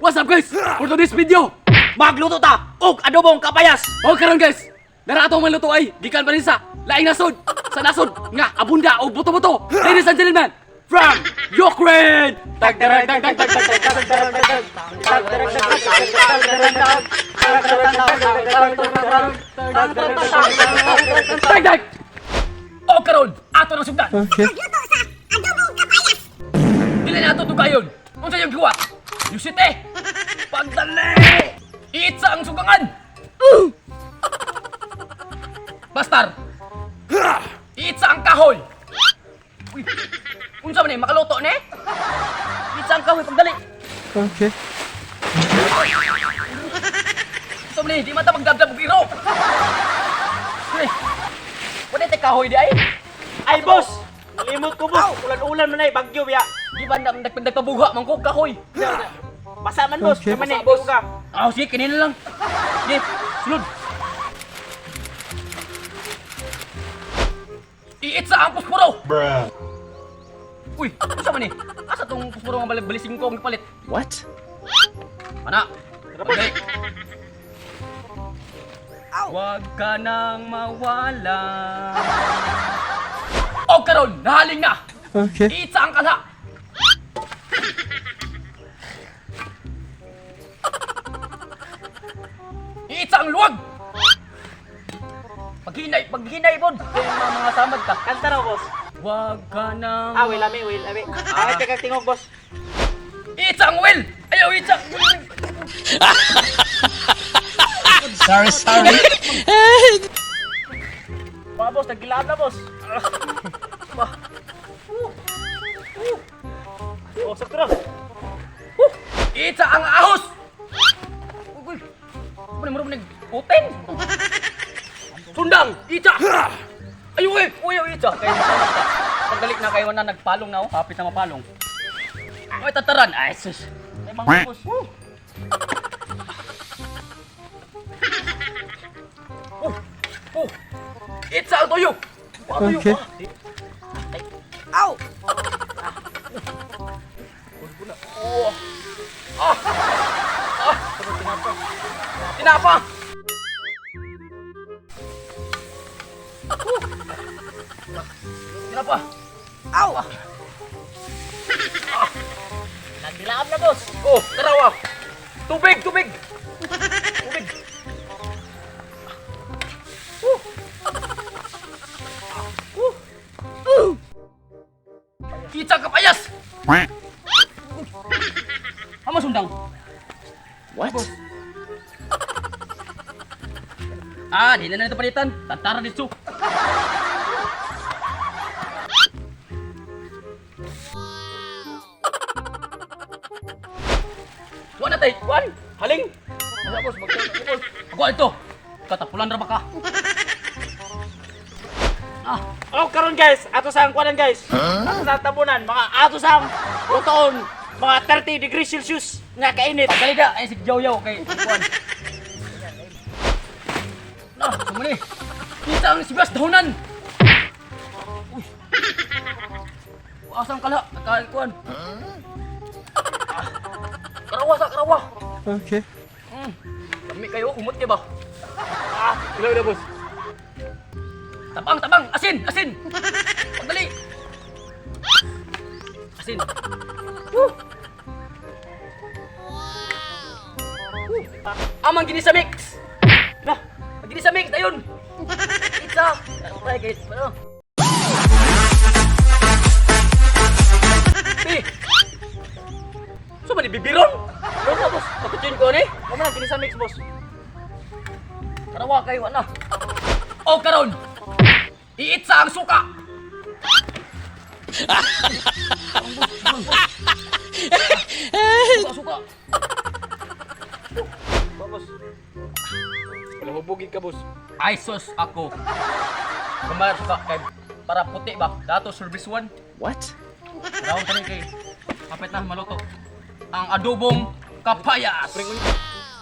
What's up guys? For today's video, Magluto ta og adobong kapayas. o karon guys, dara atong maluto ay gikan pa rin sa laing nasod. Sa nasod nga abunda og buto-buto. Ladies and gentlemen, from Ukraine. Tagdag. O karon, ato na sugdan. Okay. Dili na ato tugayon. Unsa yung giwa? Yusite. Pagdali. Itsa ang sugangan. Bastar. Itsa ang kahoy. Uy. Unsa man ni makaluto ni? Itsa ang kahoy pagdali. Okay. Unsa man ni di mata magdadlab og iro. Uy. Pwede te kahoy di ay. Ay boss, nalimot ko boss. Ulan-ulan man ay bagyo biya. Di ba nagpabuga man ko kahoy. Basa man boss, Okay. naman eh. Basa, boss. Ka. Ah, sige, kanina lang. Sige, sunod. Iitsa ang puspuro. Bruh. Uy, ano man eh? Asa tong puspuro nga balising ko ang palit? What? Mana? Pagdali. Huwag ka nang mawala. O karon, nahaling na. Okay. Iitsa ang kala. Iitsa ang luwag. Paghinay po. Kaya mga samad ka. Kanta raw boss. Huwag ka nang... Will abi. Ay teka tingog boss. Iitsa ang will. Ayaw, iitsa. Sorry. Mga boss, nagkilaan na boss. Oh, sakto na. Iitsa ang ahos. Uy, mo nagputin. Sundang, iitsa. Ayaw, iitsa. Kaya masalat ka. Pagdalik na kayo na nagpalong na, kapit na mapalong. Ay, tataran. Ay, sus. Ay, mga boss. Iitsa ang tuyo. Okay. Aw! Tinapa. Tinapa. Aw! Nagdilaam na boss. Oh, tarawa. Tubig. Tubig. Kita kapayas. Ama sundang. What? Di na ito palitan. Tantara dito. Tuan na tayo. Tuan. Haling. Masa bos. Magkakakos. Ako ito. Katapulan ra ba ka? Oh, karon guys, ato sang kuanan guys. Ato sang tabunan, ato sang lutoon, mga 30 degrees Celsius nga kainit. Dali da. Ay, si Yaw kay Tuan. Sumuli. Kita ang sibas dahunan. Uy. Asang kala. Kuan. Karawa. Okay. Kami kayo, umot niya ba? Ilaw na boss. Tabang! Asin! Pagdali! Asin! Amang gini sa mix! Nah! Gini sa mix! Ayun! Pizza! Try guys! Ano? So ba ni bibiron? Ano na boss? Pagkutsin ko ni? Ano man gini sa mix boss? Karawa kayo na! O karon! Iitsa ang suka! Suka! Boss. Wala hubugin ka boss. Ay sus ako! Kumar suka kay para puti ba? Dato service 1. What? Daw tani kay kapit na maluto. Ang adobong kapayas!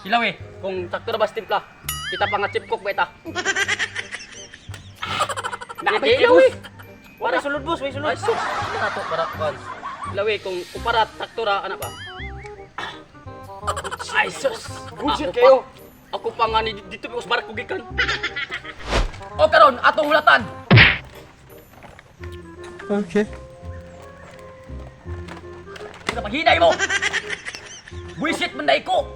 Hilaw kung sakto na ba timpla? Kita pa nga chip cook ba ita? Nakailaw eh. Wala sulod boss, may sulod. Ay sus! Ano na to para kuan? Hilaw kung kumparat sakto ra ana ba? Ay, sus! Bullshit Ako kayo. pa- Ako pa nga ni dito ko sa barak kugikan. O karon, atong hulatan. Okay. Sa paghinay mo! Buisit manday ko!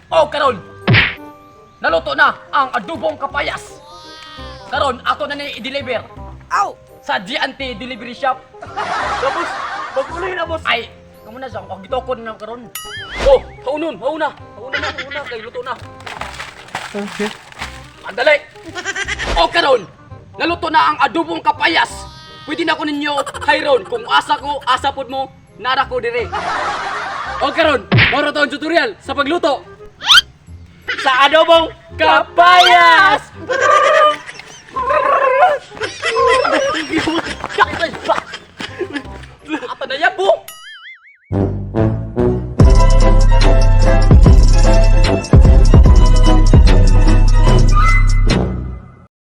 O karon, naluto na ang adubong kapayas. Karon, ako na ni i-deliver. Sa G&T Delivery Shop. Tapos, magulay na, boss. Ay, kamu na siya. Pag gitokon na karon. Oh, haunon, hauna. Hauna, kay luto na. Okay. Andali! O karon, naluto na ang adubong kapayas. Pwede na ko ninyo hayron kung asa ko, asa pod mo, nara ko dire. O karon, moro to ang tutorial sa pagluto. Sa adobong kapayas! Ata na yan, boom!